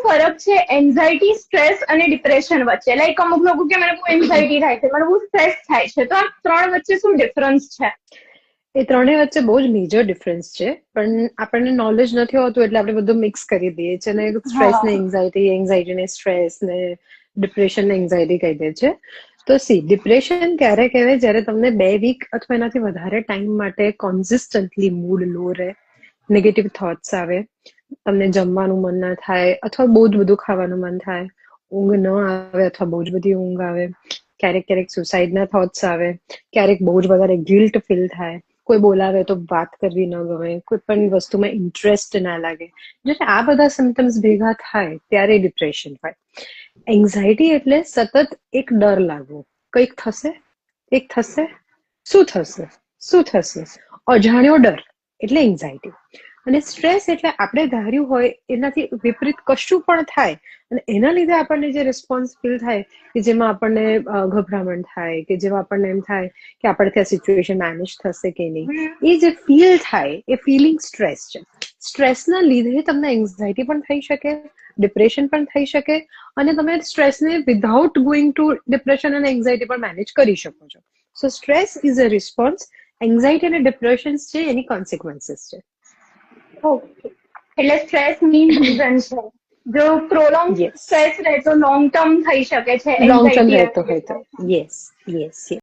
ફરક છે anxiety, stress અને ડિપ્રેશન વચ્ચે? લાઈક અમુક લોકો કે મને બહુ એન્ઝાયટી થાય છે, મને બહુ સ્ટ્રેસ થાય છે, તો આ ત્રણ વચ્ચે શું ડિફરન્સ છે? એ ત્રણેય વચ્ચે બહુ જ મેજર ડિફરન્સ છે, પણ આપણને નોલેજ નથી હોતું એટલે આપણે બધું મિક્સ કરી દઈએ છીએ અને સ્ટ્રેસ ને એન્ઝાયટી, એન્ઝાયટી ને સ્ટ્રેસ ને ડિપ્રેશન ને એન્ઝાયટી કહી દે છે. તો ડિપ્રેશન ક્યારે કહેવાય જ્યારે તમને 2 વીક અથવા એનાથી વધારે ટાઈમ માટે કોન્સિસ્ટન્ટલી મૂડ લો રહે, નેગેટિવ થોટ્સ આવે, તમને જમવાનું મન ના થાય અથવા બહુ જ બધું ખાવાનું મન થાય, ઊંઘ ન આવે અથવા બહુ જ બધી ઊંઘ આવે, ક્યારેક ક્યારેક સુસાઇડના થોટ્સ આવે, ક્યારેક બહુ જ વધારે ગિલ્ટ ફીલ થાય, કોઈ બોલાવે તો વાત કરવી ન ગમે, કોઈ પણ વસ્તુમાં ઇન્ટરેસ્ટ ના લાગે. જ્યારે આ બધા સિમ્ટમ્સ ભેગા થાય ત્યારે ડિપ્રેશન હોય. એન્ઝાયટી એટલે સતત એક ડર લાગવો, કંઈક થશે, કંઈક થશે, શું થશે, શું થશે, અજાણ્યો ડર એટલે એન્ઝાયટી. અને સ્ટ્રેસ એટલે આપણે ધાર્યું હોય એનાથી વિપરીત કશું પણ થાય અને એના લીધે આપણને જે રિસ્પોન્સ ફીલ થાય કે જેમાં આપણને ગભરામણ થાય, કે જેમાં આપણને એમ થાય કે આપણે ત્યાં સિચ્યુએશન મેનેજ થશે કે નહીં, એ જે ફીલ થાય એ ફિલિંગ સ્ટ્રેસ છે. સ્ટ્રેસના લીધે તમને એન્ઝાયટી પણ થઈ શકે, ડિપ્રેશન પણ થઈ શકે અને તમે સ્ટ્રેસને વિધાઉટ ગોઈંગ ટુ ડિપ્રેશન અને એન્ઝાયટી પણ મેનેજ કરી શકો છો. So stress is a response, anxiety અને ડિપ્રેશન છે એની કોન્સિક્વન્સીસ છે. ઓકે, એટલે સ્ટ્રેસ મીન રીઝન છે. જો પ્રોલોંગ યસ, સ્ટ્રેસ રહે તો લોંગ ટર્મ થઈ શકે છે લોંગ ટર્મ એન્ઝાયટી રહેતો અને હોય તો ડિપ્રેશન. Yes, yes, yes.